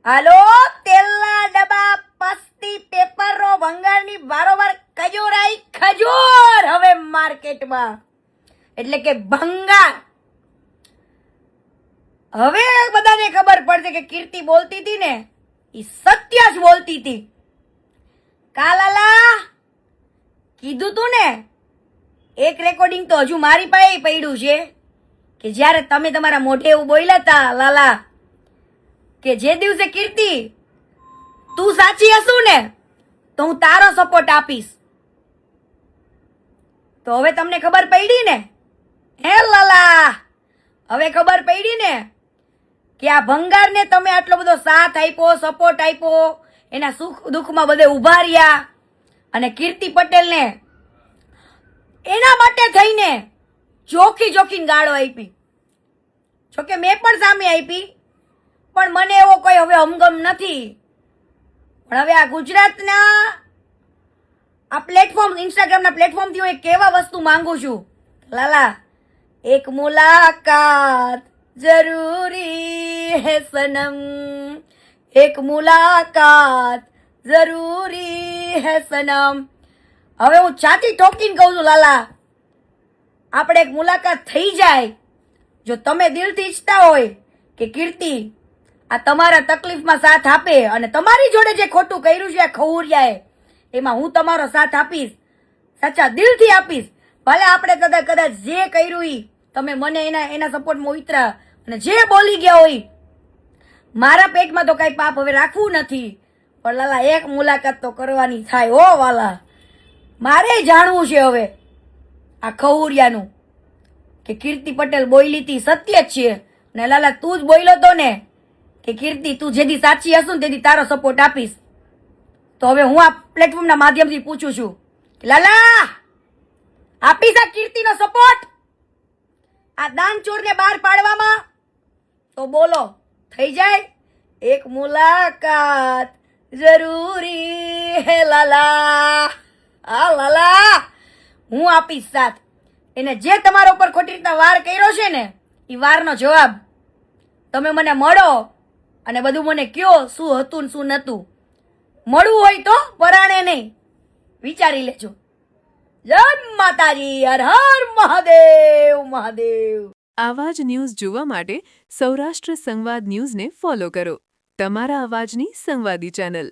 હાલો, તેલના ડબ્બા, પસ્તી, પેપરો, ભંગારની બારોબાર ખજૂર આવી, ખજૂર હવે માર્કેટમાં, એટલે કે ભંગાર. હવે બધાને ખબર પડશે કે કીર્તિ બોલતી હતી ને એ સત્ય જ બોલતી હતી. કાલાલા કીધું તું ને, એક રેકોર્ડિંગ તો હજુ મારી પાસે પડ્યું છે કે જ્યારે તમે તમારા મોઢે એવું બોલ્યા હતા લાલા કે જે દિવસે કીર્તિ તું સાચી હશું ને તો હું તારો સપોર્ટ આપીશ. તો હવે તમને ખબર પડી ને હે લાલા, હવે ખબર પડી ને કે આ ભંગારને તમે આટલો બધો સાથ આપ્યો, સપોર્ટ આપ્યો, એના સુખ દુઃખમાં બધે ઉભા રહ્યા અને કીર્તિ પટેલને એના માટે થઈને જોખી જોખીને ગાળો આપી. જોકે મેં પણ સામે આપી, પણ મને એવો કોઈ હવે હમગમ નથી. પણ હવે આ ગુજરાતના આ પ્લેટફોર્મ, ઇન્સ્ટાગ્રામના પ્લેટફોર્મથી હું એક કેવા વસ્તુ માંગુ છું લાલા, એક મુલાકાત જરૂરી હે સનમ, એક મુલાકાત જરૂરી હે સનમ. હવે હું છાતી ઠોકીને કહું છું લાલા, આપણે એક મુલાકાત થઈ જાય. જો તમે દિલથી ઈચ્છતા હોય કે કીર્તિ આ તમારા તકલીફમાં સાથ આપે અને તમારી જોડે જે ખોટું કર્યું છે આ ખવુરિયાએ, એમાં હું તમારો સાથ આપીશ, સાચા દિલથી આપીશ. ભલે આપણે કદાચ જે કર્યું ઈ તમે મને એના સપોર્ટમાં ઉતરા અને જે બોલી ગયા હોય, મારા પેટમાં તો કઈ પાપ હવે રાખવું નથી. પણ લાલા એક મુલાકાત તો કરવાની થાય હો વાલા. મારે જાણવું છે હવે આ ખવુરિયાનું કે કીર્તિ પટેલ બોલી હતી સત્ય જ છે ને લાલા તું જ બોલ્યો તો ને કે કીર્તિ તું જેથી સાચી હશું ને તેથી તારો સપોર્ટ આપીશ. તો હવે હું આ પ્લેટફોર્મના માધ્યમથી પૂછું છું લાલા, આપીશ આ કીર્તિનો સપોર્ટ આ દાનચોરને બહાર પાડવામાં? તો બોલો, થઈ જાય? એક મુલાકાત જરૂરી હે લાલા. હા લાલા, હું આપીશ સાથ. એને જે તમારા ઉપર ખોટી રીતના વાર કર્યો છે ને એ વારનો જવાબ તમે મને મળો અને બધું મને કયો શું હતું ને શું નતું. મળવું હોય તો પરાણે નહીં, વિચારી લેજો. જય માતાજી, હર હર મહાદેવ મહાદેવ. આવા જ ન્યૂઝ જોવા માટે સૌરાષ્ટ્ર સંવાદ ન્યૂઝને ફોલો કરો, તમારા અવાજની સંવાદી ચેનલ.